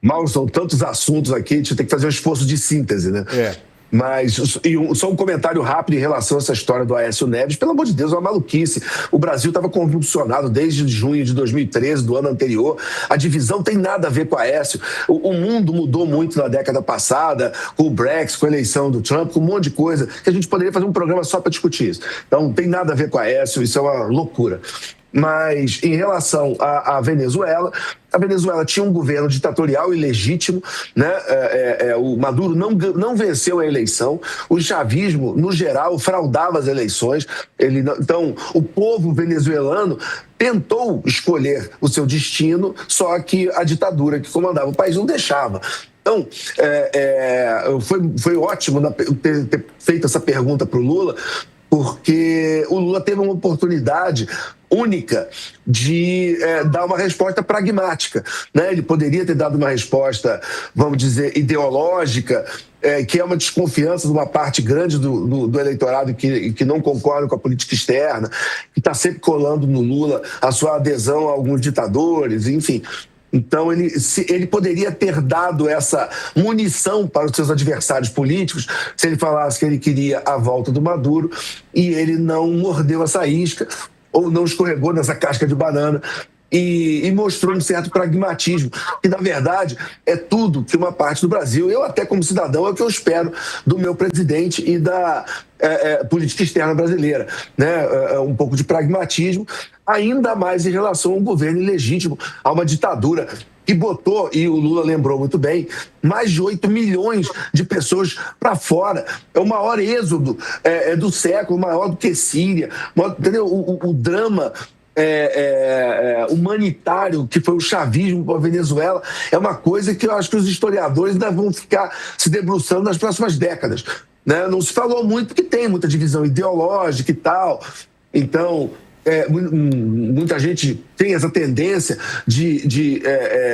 Mal, são tantos assuntos aqui, a gente tem que fazer um esforço de síntese, né? Mas só um comentário rápido em relação a essa história do Aécio Neves. Pelo amor de Deus, é uma maluquice. O Brasil estava convulsionado desde junho de 2013, do ano anterior. A divisão tem nada a ver com o Aécio. O mundo mudou muito na década passada, com o Brexit, com a eleição do Trump, com um monte de coisa, que a gente poderia fazer um programa só para discutir isso. Então, não tem nada a ver com o Aécio, isso é uma loucura. Mas, em relação à Venezuela, a Venezuela tinha um governo ditatorial e legítimo, né? O Maduro não venceu a eleição, o chavismo, no geral, fraudava as eleições. Então, o povo venezuelano tentou escolher o seu destino, só que a ditadura que comandava o país não deixava. Então, foi ótimo ter feito essa pergunta para o Lula, porque o Lula teve uma oportunidade única de dar uma resposta pragmática, né? Ele poderia ter dado uma resposta, vamos dizer, ideológica, que é uma desconfiança de uma parte grande do eleitorado que não concorda com a política externa, que está sempre colando no Lula a sua adesão a alguns ditadores, enfim. Então, ele poderia ter dado essa munição para os seus adversários políticos se ele falasse que ele queria a volta do Maduro, e ele não mordeu essa isca ou não escorregou nessa casca de banana e mostrou um certo pragmatismo, que, na verdade, é tudo que uma parte do Brasil, eu até como cidadão, é o que eu espero do meu presidente e da política externa brasileira, né? Um pouco de pragmatismo, ainda mais em relação a um governo ilegítimo, a uma ditadura que botou, e o Lula lembrou muito bem, mais de 8 milhões de pessoas para fora. É o maior êxodo do século, maior do que Síria. Entendeu? O drama humanitário que foi o chavismo para a Venezuela é uma coisa que eu acho que os historiadores ainda vão ficar se debruçando nas próximas décadas, né? Não se falou muito porque tem muita divisão ideológica e tal. Então, muita gente tem essa tendência de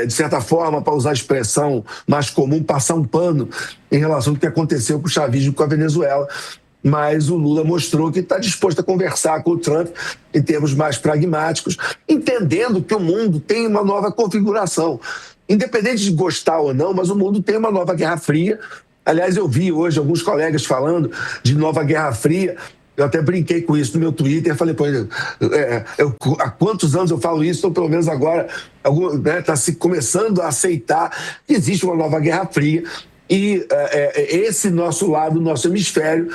certa forma, para usar a expressão mais comum, passar um pano em relação ao que aconteceu com o chavismo com a Venezuela. Mas o Lula mostrou que está disposto a conversar com o Trump em termos mais pragmáticos, entendendo que o mundo tem uma nova configuração. Independente de gostar ou não, mas o mundo tem uma nova Guerra Fria. Aliás, eu vi hoje alguns colegas falando de nova Guerra Fria. Eu até brinquei com isso no meu Twitter, falei, pô, há quantos anos eu falo isso, então pelo menos agora está se começando a aceitar que existe uma nova Guerra Fria, e esse nosso lado, nosso hemisfério,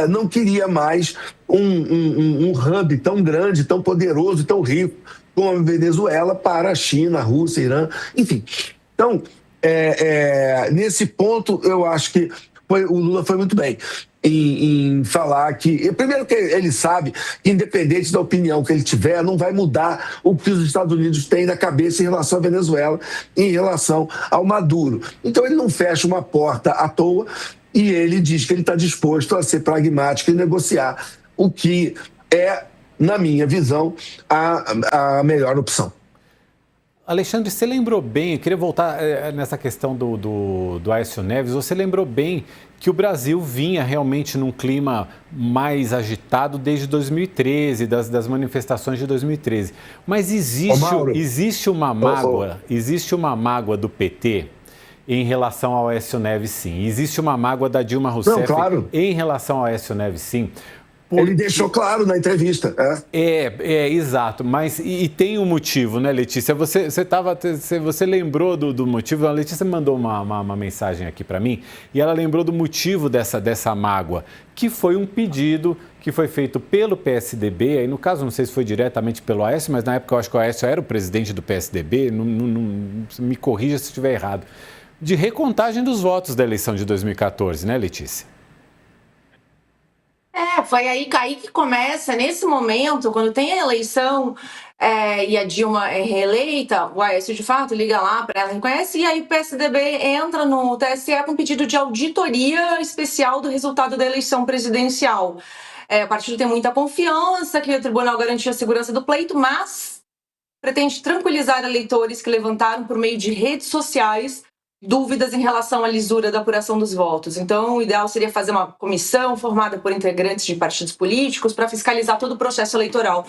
não queria mais um hub tão grande, tão poderoso, tão rico como a Venezuela para a China, a Rússia, Irã, enfim. Então, nesse ponto, eu acho que o Lula foi muito bem em falar que... Primeiro que ele sabe que, independente da opinião que ele tiver, não vai mudar o que os Estados Unidos têm na cabeça em relação à Venezuela, em relação ao Maduro. Então ele não fecha uma porta à toa, e ele diz que ele está disposto a ser pragmático e negociar, o que é, na minha visão, a melhor opção. Alexandre, você lembrou bem, eu queria voltar nessa questão do Aécio Neves, você lembrou bem que o Brasil vinha realmente num clima mais agitado desde 2013, das manifestações de 2013. Mas existe uma mágoa do PT em relação ao Aécio Neves, sim. Existe uma mágoa da Dilma Rousseff em relação ao Aécio Neves, sim. Ele deixou claro na entrevista. Exato, mas e tem um motivo, né, Letícia? Você lembrou do motivo? A Letícia mandou uma mensagem aqui para mim e ela lembrou do motivo dessa mágoa, que foi um pedido que foi feito pelo PSDB, aí no caso não sei se foi diretamente pelo Aécio, mas na época eu acho que o Aécio era o presidente do PSDB, não me corrija se estiver errado, de recontagem dos votos da eleição de 2014, né, Letícia? Foi aí que começa, nesse momento, quando tem a eleição e a Dilma é reeleita, o Aécio, de fato, liga lá para ela, reconhece, e aí o PSDB entra no TSE com pedido de auditoria especial do resultado da eleição presidencial. O partido tem muita confiança que o tribunal garantiu a segurança do pleito, mas pretende tranquilizar eleitores que levantaram por meio de redes sociais dúvidas em relação à lisura da apuração dos votos. Então, o ideal seria fazer uma comissão formada por integrantes de partidos políticos para fiscalizar todo o processo eleitoral.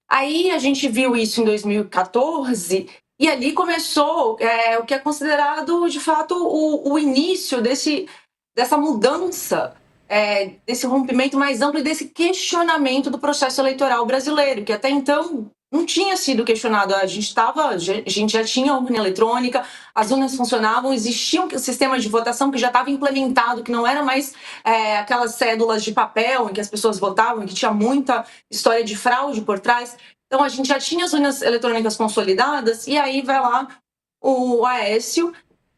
Aí a gente viu isso em 2014 E ali começou o que é considerado, de fato, o início dessa mudança, desse rompimento mais amplo e desse questionamento do processo eleitoral brasileiro, que até então não tinha sido questionado. A gente já tinha a urna eletrônica, as urnas funcionavam, existia um sistema de votação que já estava implementado, que não era mais aquelas cédulas de papel em que as pessoas votavam, que tinha muita história de fraude por trás. Então, a gente já tinha as urnas eletrônicas consolidadas, e aí vai lá o Aécio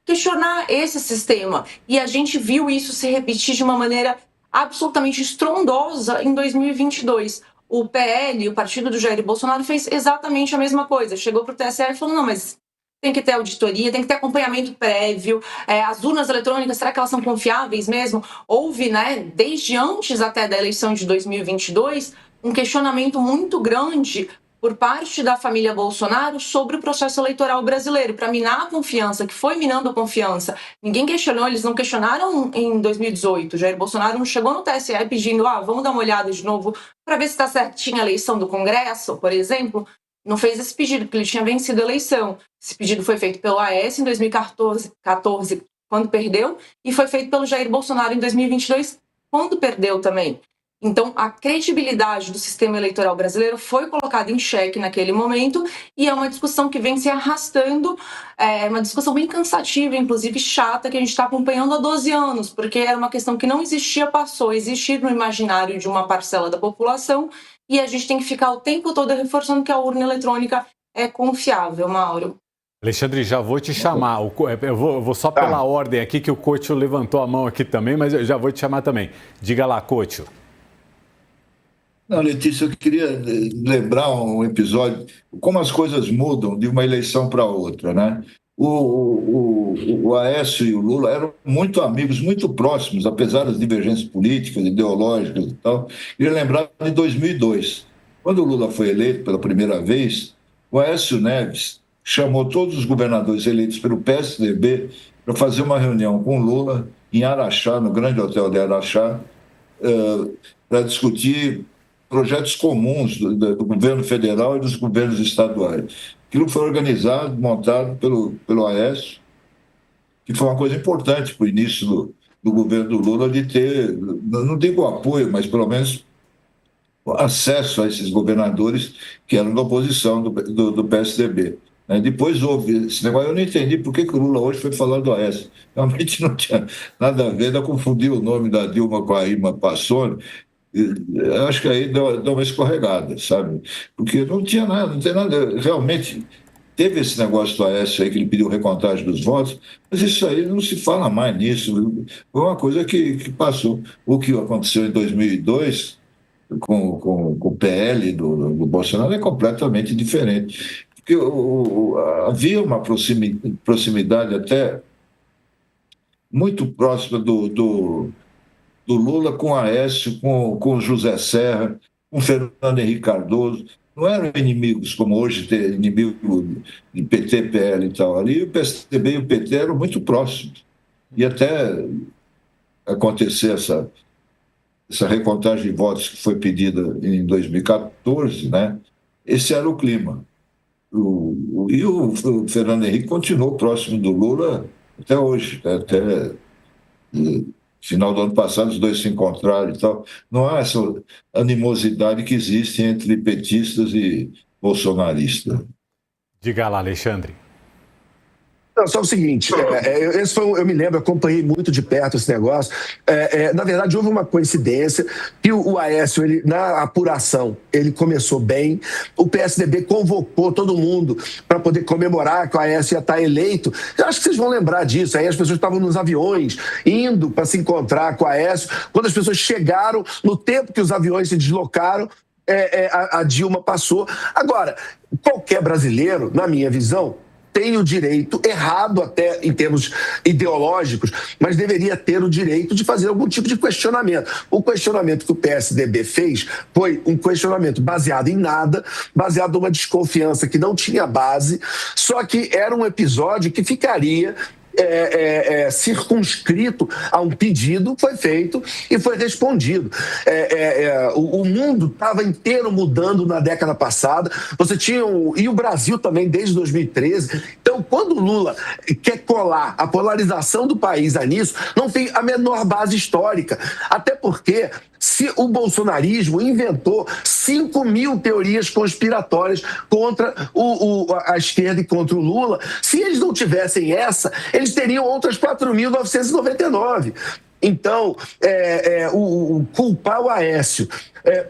questionar esse sistema. E a gente viu isso se repetir de uma maneira absolutamente estrondosa em 2022. O PL, o partido do Jair Bolsonaro, fez exatamente a mesma coisa. Chegou para o TSE e falou, não, mas tem que ter auditoria, tem que ter acompanhamento prévio, as urnas eletrônicas, será que elas são confiáveis mesmo? Houve, desde antes até da eleição de 2022, um questionamento muito grande por parte da família Bolsonaro sobre o processo eleitoral brasileiro, para minar a confiança, que foi minando a confiança. Ninguém questionou, eles não questionaram em 2018. Jair Bolsonaro não chegou no TSE pedindo, vamos dar uma olhada de novo para ver se está certinha a eleição do Congresso, por exemplo. Não fez esse pedido, porque ele tinha vencido a eleição. Esse pedido foi feito pelo AS em 2014, quando perdeu, e foi feito pelo Jair Bolsonaro em 2022, quando perdeu também. Então, a credibilidade do sistema eleitoral brasileiro foi colocada em xeque naquele momento, e é uma discussão que vem se arrastando, uma discussão bem cansativa, inclusive chata, que a gente está acompanhando há 12 anos, porque era uma questão que não existia, passou a existir no imaginário de uma parcela da população, e a gente tem que ficar o tempo todo reforçando que a urna eletrônica é confiável, Mauro. Alexandre, já vou te chamar. Eu vou só pela ordem aqui, que o Couto levantou a mão aqui também, mas eu já vou te chamar também. Diga lá, Couto. Não, Letícia, eu queria lembrar um episódio, como as coisas mudam de uma eleição para outra, né? O Aécio e o Lula eram muito amigos, muito próximos, apesar das divergências políticas, ideológicas e tal. Queria lembrar de 2002, quando o Lula foi eleito pela primeira vez, o Aécio Neves chamou todos os governadores eleitos pelo PSDB para fazer uma reunião com o Lula em Araxá, no grande hotel de Araxá, para discutir projetos comuns do governo federal e dos governos estaduais. Aquilo foi organizado, montado pelo Aécio, que foi uma coisa importante para o início do governo do Lula de ter, não digo apoio, mas pelo menos acesso a esses governadores que eram da oposição do PSDB. Depois houve esse negócio, eu não entendi por que o Lula hoje foi falar do Aécio. Realmente não tinha nada a ver, ainda confundiu o nome da Dilma com a Irma Passoni. Eu acho que aí deu uma escorregada, sabe? Porque não tinha nada, não tem nada. Realmente teve esse negócio do Aécio aí, que ele pediu recontagem dos votos, mas isso aí não se fala mais nisso. Foi uma coisa que passou. O que aconteceu em 2002 com o PL do Bolsonaro é completamente diferente. Porque havia uma proximidade até muito próxima do Lula com Aécio, com o José Serra, com Fernando Henrique Cardoso. Não eram inimigos, como hoje tem inimigo de PT, PL e tal. Ali o PSDB e o PT eram muito próximos. E até acontecer essa recontagem de votos que foi pedida em 2014, né? Esse era o clima. E o Fernando Henrique continuou próximo do Lula até hoje, né? Até final do ano passado, os dois se encontraram e tal. Não há essa animosidade que existe entre petistas e bolsonaristas. Diga lá, Alexandre. Não, só o seguinte, eu me lembro, eu acompanhei muito de perto esse negócio. Na verdade, houve uma coincidência que o Aécio, na apuração, ele começou bem, o PSDB convocou todo mundo para poder comemorar que o Aécio ia estar eleito. Eu acho que vocês vão lembrar disso. Aí as pessoas estavam nos aviões, indo para se encontrar com o Aécio. Quando as pessoas chegaram, no tempo que os aviões se deslocaram, a Dilma passou. Agora, qualquer brasileiro, na minha visão, tem o direito, errado até em termos ideológicos, mas deveria ter o direito de fazer algum tipo de questionamento. O questionamento que o PSDB fez foi um questionamento baseado em nada, baseado numa desconfiança que não tinha base, só que era um episódio que ficaria circunscrito a um pedido, foi feito e foi respondido. O mundo estava inteiro mudando na década passada, você tinha e o Brasil também desde 2013. Então, quando o Lula quer colar a polarização do país a nisso, não tem a menor base histórica, até porque se o bolsonarismo inventou 5.000 teorias conspiratórias contra a esquerda e contra o Lula, se eles não tivessem essa, eles teriam outras 4.999. Então, culpar o Aécio,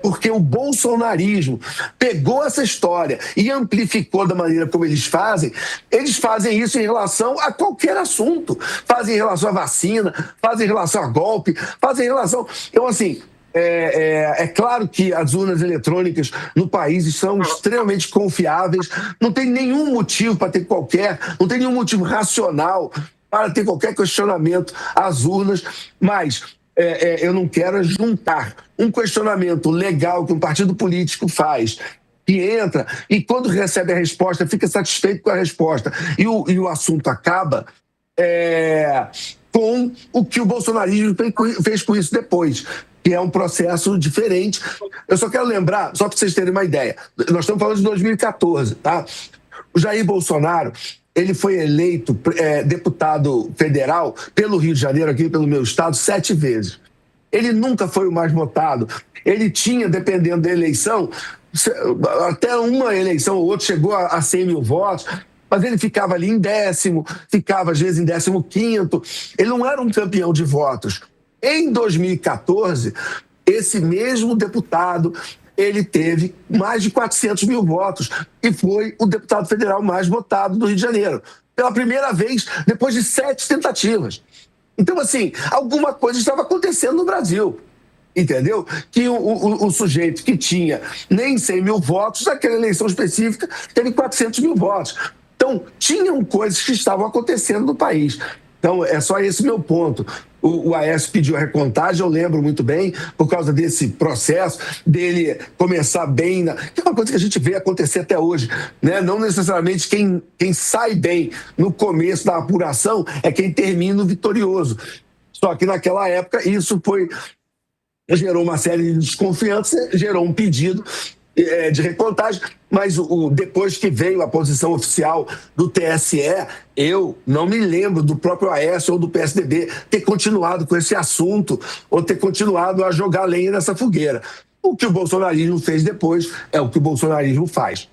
porque o bolsonarismo pegou essa história e amplificou da maneira como eles fazem isso em relação a qualquer assunto. Fazem em relação à vacina, fazem em relação a golpe, fazem em relação... Então, assim... É claro que as urnas eletrônicas no país são extremamente confiáveis, não tem nenhum motivo para ter não tem nenhum motivo racional para ter qualquer questionamento às urnas, mas eu não quero juntar um questionamento legal que um partido político faz, que entra e quando recebe a resposta fica satisfeito com a resposta e o assunto acaba, com o que o bolsonarismo fez com isso depois, que é um processo diferente. Eu só quero lembrar, só para vocês terem uma ideia, nós estamos falando de 2014, tá? O Jair Bolsonaro, ele foi eleito deputado federal pelo Rio de Janeiro, aqui pelo meu estado, 7 vezes. Ele nunca foi o mais votado. Ele tinha, dependendo da eleição, até uma eleição ou outra chegou a 100 mil votos, mas ele ficava ali em 10º, ficava às vezes em 15º. Ele não era um campeão de votos. Em 2014, esse mesmo deputado, ele teve mais de 400 mil votos e foi o deputado federal mais votado do Rio de Janeiro. Pela primeira vez, depois de 7 tentativas. Então, assim, alguma coisa estava acontecendo no Brasil, entendeu? Que o sujeito que tinha nem 100 mil votos, naquela eleição específica, teve 400 mil votos. Então, tinham coisas que estavam acontecendo no país. Então, é só esse meu ponto. O Aécio pediu a recontagem, eu lembro muito bem, por causa desse processo, dele começar bem, que é uma coisa que a gente vê acontecer até hoje, né? Não necessariamente quem sai bem no começo da apuração é quem termina vitorioso. Só que naquela época isso gerou uma série de desconfiança, gerou um pedido de recontagem, mas depois que veio a posição oficial do TSE, eu não me lembro do próprio Aécio ou do PSDB ter continuado com esse assunto ou ter continuado a jogar lenha nessa fogueira. O que o bolsonarismo fez depois é o que o bolsonarismo faz.